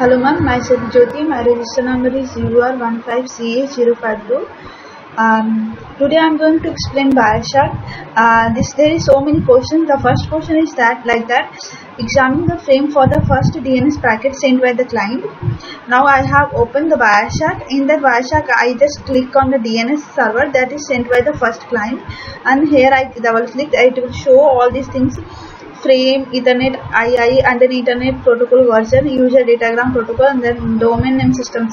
Hello ma'am, myself Jyoti. My register number is UR15CA052. Today I am going to explain Bioshock. There is so many questions. The first question is that examine the frame for the first DNS packet sent by the client. Now I have opened the Bioshock. In that Bioshock I just click on the DNS server that is sent by the first client, and here I double click. It will show all these things: frame, Ethernet, II, and then Ethernet protocol version, user datagram protocol, and then domain name system.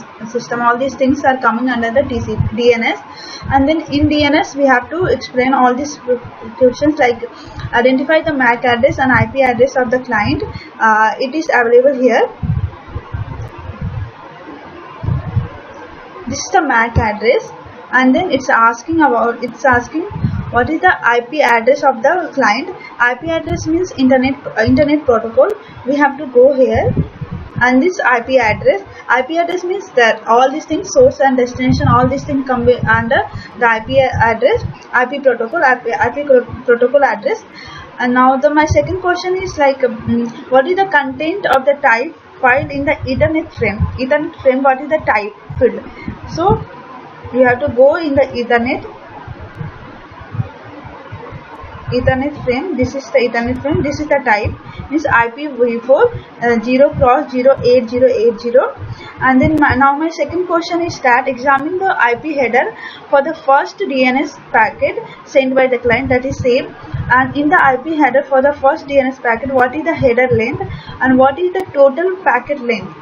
All these things are coming under the DNS. And then in DNS we have to explain all these questions like identify the MAC address and IP address of the client. It is available here. This is the MAC address, and then it's asking what is the IP address of the client. IP address means internet protocol. We have to go here, and this IP address means that all these things, source and destination, all these things come under the IP address, IP protocol address. And now my second question is what is the content of the type file in the Ethernet frame? What is the type field? So you have to go in the Ethernet frame. This is the Ethernet frame. This is the type, means IPv4 0x08080. And then now my second question is that examine the IP header for the first DNS packet sent by the client, that is same. And in the IP header for the first DNS packet, what is the header length and what is the total packet length?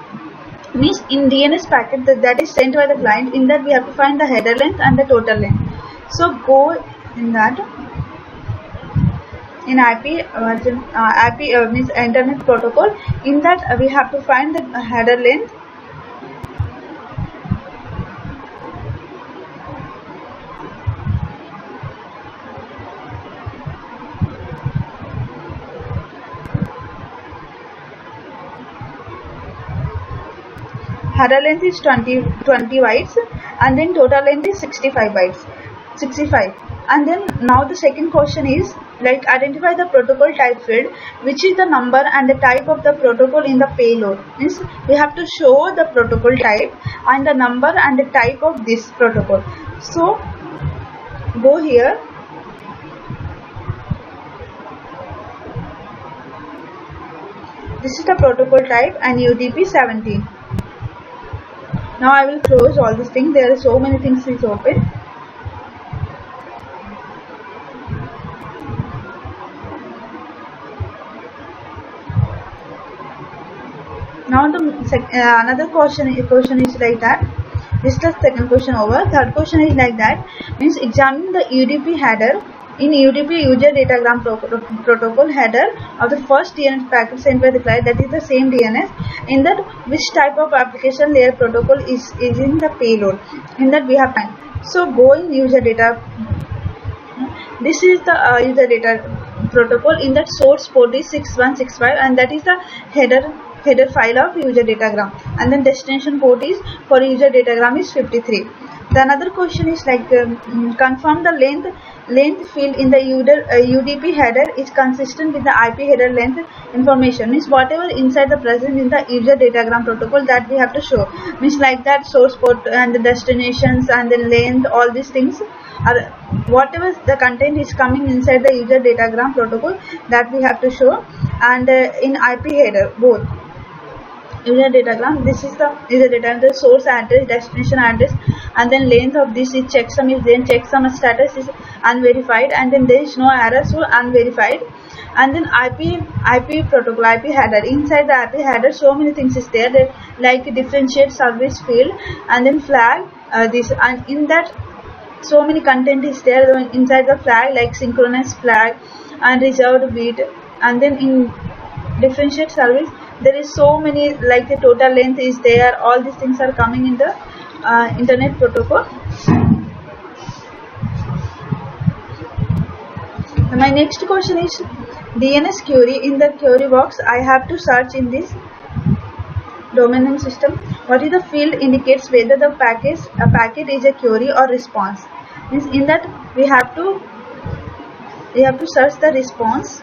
Means in DNS packet that is sent by the client, in that we have to find the header length and the total length. So go in that. In IP means internet protocol, in that we have to find the header length, header length is 20 bytes, and then total length is 65 bytes. And then now the second question is identify the protocol type field, which is the number and the type of the protocol in the payload. Means we have to show the protocol type and the number and the type of this protocol. So go here. This is the protocol type and UDP 17. Now I will close all these things. There are so many things is open. Now another question is like that. This is the second question over. Third question is like that, means examine the UDP header. In UDP user datagram protocol header of the first DNS packet sent by the client, that is the same DNS. In that, which type of application layer protocol is in the payload? In that we have time. So go in user data. This is the user data protocol. In that source port is 6165, and that is the header file of user datagram, and then destination port is for user datagram is 53. The another question is confirm the length field in the UDP header is consistent with the IP header length information. Means whatever inside the present in the user datagram protocol, that we have to show. Means like that source port and the destinations and the length, all these things are whatever the content is coming inside the user datagram protocol, that we have to show. And in IP header both user datagram, this is the user data, the source address, destination address, and then length of this is checksum is then checksum status is unverified, and then there is no error, so unverified. And then IP protocol, IP header. Inside the IP header so many things is there, that like differentiate service field, and then flag this, and in that so many content is there inside the flag, like synchronous flag and reserved bit. And then in differentiate service there is so many, like the total length is there, all these things are coming in the internet protocol. My next question is DNS query. In the query box I have to search in this domain name system. What is the field indicates whether the packet is a query or response. Means in that we have to search the response.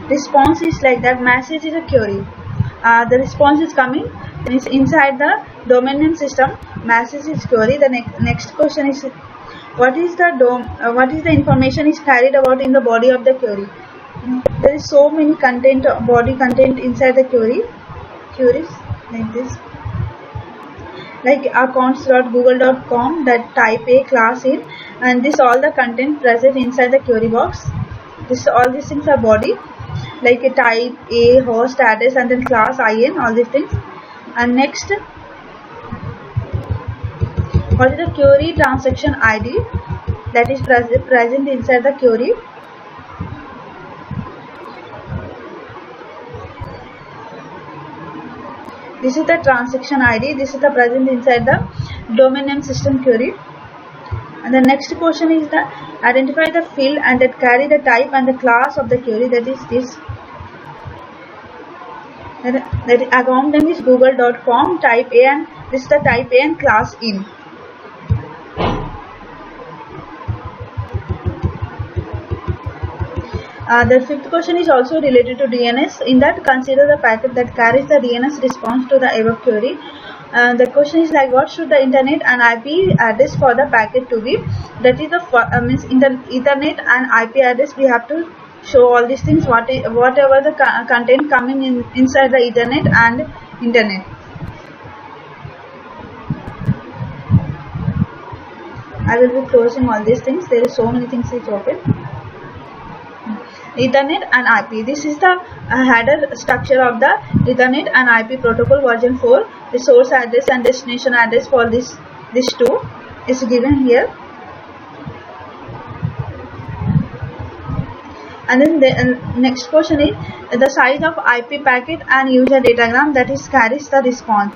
response is like that. Message is a query. The response is coming is inside the domain name system. Message is query. The next question is what is the information is carried about in the body of the query. There is so many content, body content inside the queries like this, like accounts.google.com, that type a class in, and this all the content present inside the query box. All these things are body, like a type a, host, address, and then class in, all these things. And next, what is the query transaction ID that is present inside the query. This is the transaction ID. This is the present inside the domain name system query. And the next question is the identify the field and that carry the type and the class of the query, that is this. That account name is google.com, type a, and this is the type a and class in. The fifth question is also related to DNS. In that, consider the packet that carries the DNS response to the above query. The question is like, what should the internet and IP address for the packet to be? That is the means in the Ethernet and IP address we have to show all these things, whatever the content coming inside the Ethernet and internet. I will be closing all these things. There is so many things is open. Ethernet and IP. This is the header structure of the Ethernet and IP protocol version 4. The source address and destination address for this two is given here. And then the next question is the size of IP packet and user datagram that is carries the response.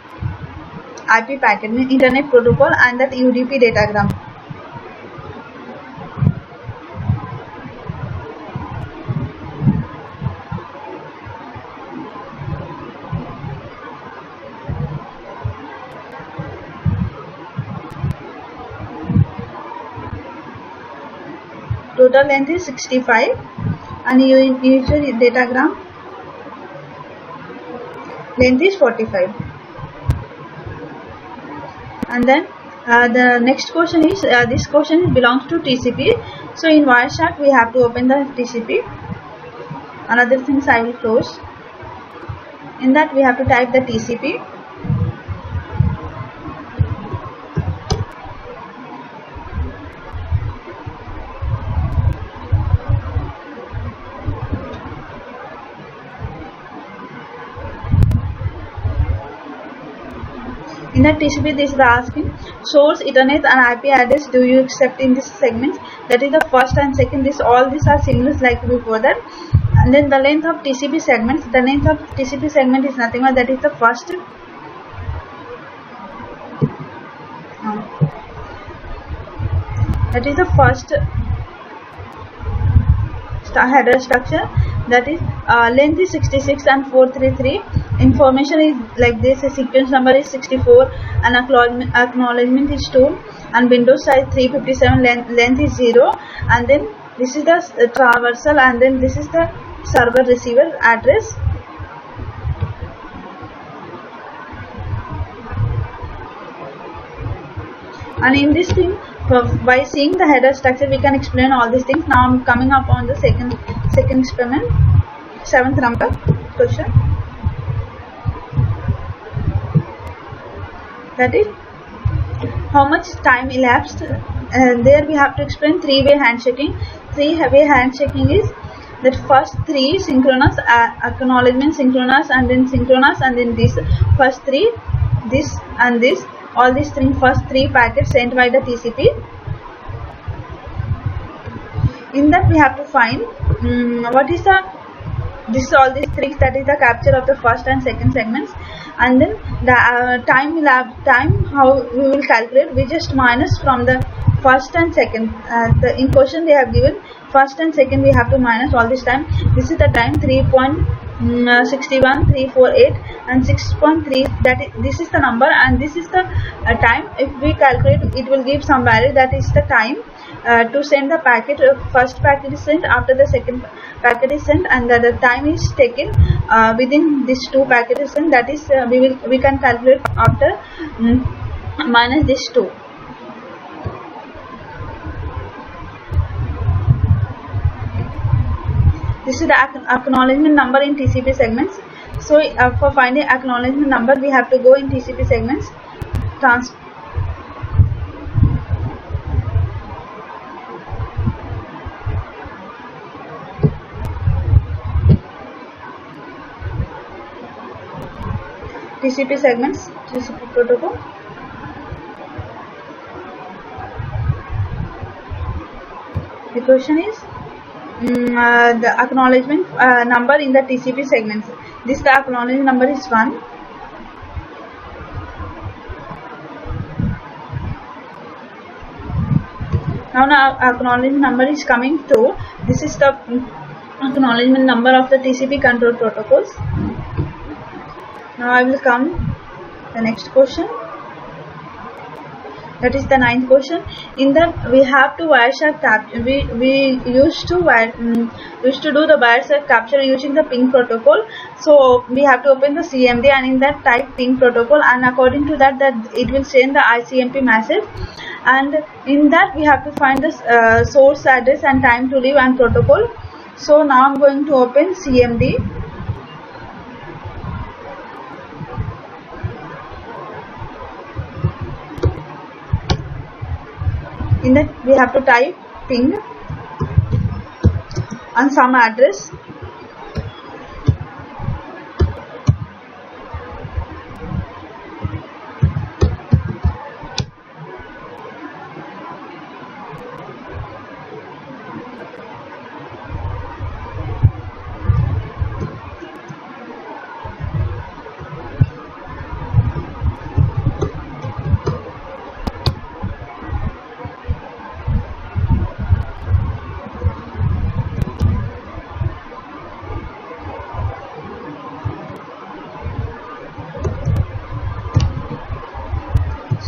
IP packet means Internet protocol and that UDP datagram. Total length is 65 and user datagram length is 45. And then the next question is this question belongs to TCP. So in Wireshark we have to open the TCP. Another things I will close. In that we have to type the TCP. In the TCP, this is asking source, Ethernet, and IP address. Do you accept in this segment? That is the first and second. All these are seamless like before that. And then the length of TCP segments. The length of TCP segment is nothing but that is the first. That is the first header structure. That is length is 66 and 433. Information is like this. A sequence number is 64 and acknowledgement is 2 and Windows size 357. Length is 0, and then this is the traversal, and then this is the server receiver address. And in this thing, by seeing the header structure, we can explain all these things. Now I'm coming up on the second experiment, 7th number question. That is, how much time elapsed? There we have to explain three-way handshaking. Three-way handshaking is that first three synchronous, acknowledgement synchronous, and then synchronous, and then this first three, this and this. All these first three packets sent by the TCP. In that we have to find what is all these three, that is the capture of the first and second segments, and then the time how we will calculate. We just minus from the first and second. In question they have given first and second, we have to minus all this time. This is the time 3.61, 348 and 6.3. This is the number and this is the time. If we calculate, it will give some value, that is the time. to send the packet. First packet is sent, after the second packet is sent, and the time is taken within these two packets sent. That is we can calculate after minus this 2. This is the acknowledgement number in TCP segments. So for finding acknowledgement number, we have to go in TCP segments, TCP segments, TCP protocol. The question is the acknowledgement number in the TCP segments. The acknowledgement number is 1. Now acknowledgement number is coming 2. This is the acknowledgement number of the TCP control protocols. Now I will come the next question. That is the 9th question. In that we have to wireshark capture. We used to do the wireshark capture using the ping protocol. So we have to open the CMD and in that type ping protocol, and according to that it will send the ICMP message. And in that we have to find the source address and time to leave and protocol. So now I'm going to open CMD. In that we have to type ping and some address.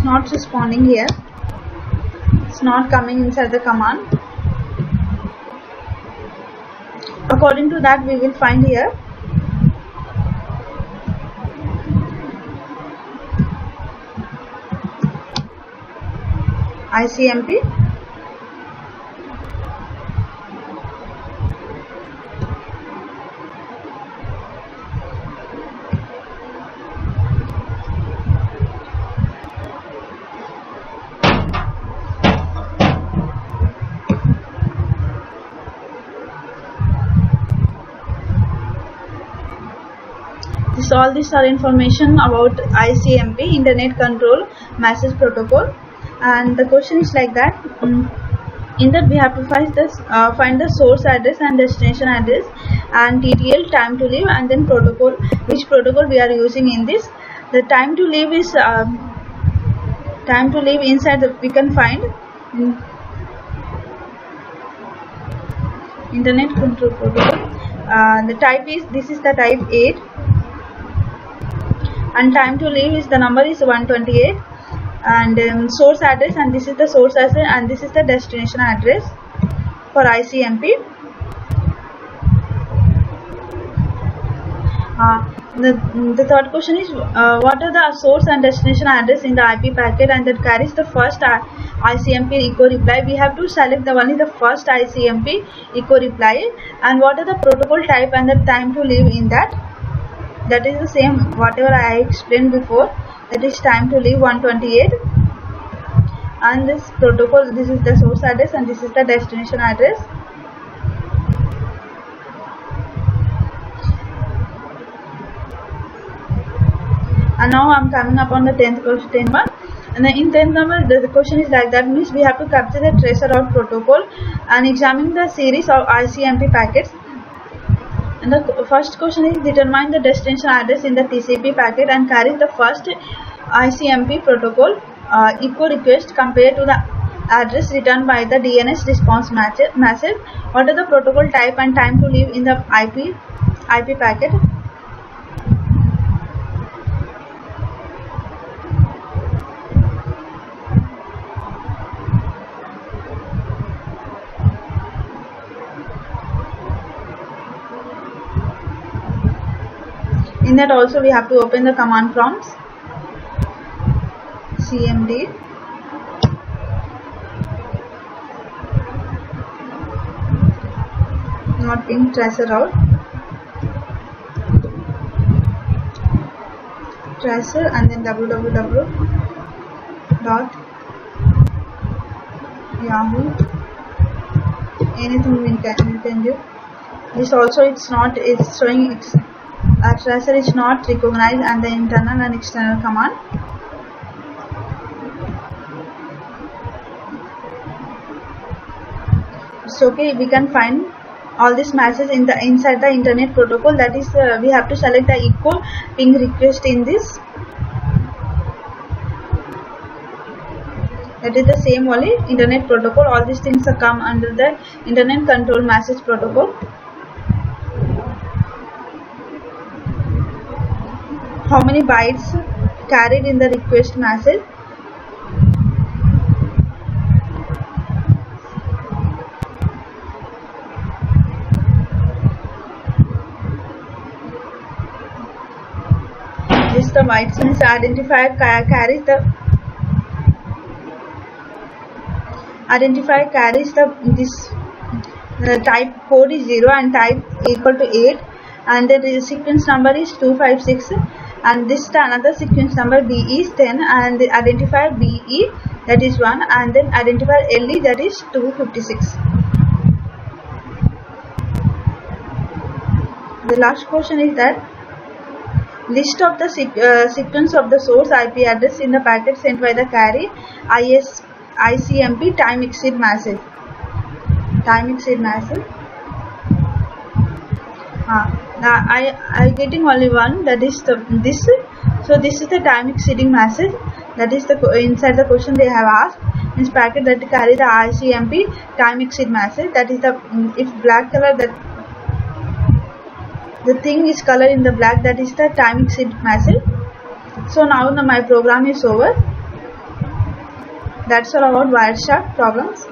Not responding here. It's not coming inside the command. According to that we will find here. ICMP. All these are information about ICMP, Internet Control Message Protocol, and the question is like that. In that we have to find the source address and destination address and TTL, time to leave, and then protocol, which protocol we are using in this. The time to leave is time to leave inside the we can find Internet Control Protocol. The type is, this is the type 8. And time to leave is the number is 128, and source address, and this is the source address, and this is the destination address for ICMP. The third question is what are the source and destination address in the IP packet and that carries the first ICMP echo reply. We have to select the only the first ICMP echo reply, and what are the protocol type and the time to leave in that. That is the same whatever I explained before. That is time to leave 128, and this protocol, this is the source address and this is the destination address. And now I am coming up on the 10th question one. And in 10th number the question is like that, means we have to capture the tracer route protocol and examine the series of ICMP packets. And the first question is determine the destination address in the TCP packet and carry the first ICMP protocol echo request compared to the address returned by the DNS response message. What are the protocol type and time to leave in the IP packet? In that also we have to open the command prompts. cmd not ping tracer out tracer, and then www.yahoo, anything we can do. This also it's showing tracer is not recognized, and the internal and external command. It's okay, we can find all these masses inside the internet protocol. That is we have to select the equal ping request in this. That is the same only internet protocol. All these things are come under the internet control message protocol. How many bytes carried in the request message? This the bytes means identifier carries this type code is 0 and type equal to 8, and then the sequence number is 256, and this another sequence number B is 10, and the identifier BE that is 1, and then identifier LE that is 256. The last question is that list of the sequence of the source IP address in the packet sent by the carry ICMP time exceed message. I getting only one, that is this. So this is the time exceeding message. That is the inside the question they have asked. Means packet that carry the ICMP time exceed message. That is the if black color, that the thing is color in the black, that is the time exceed message. So now my program is over. That's all about Wireshark problems.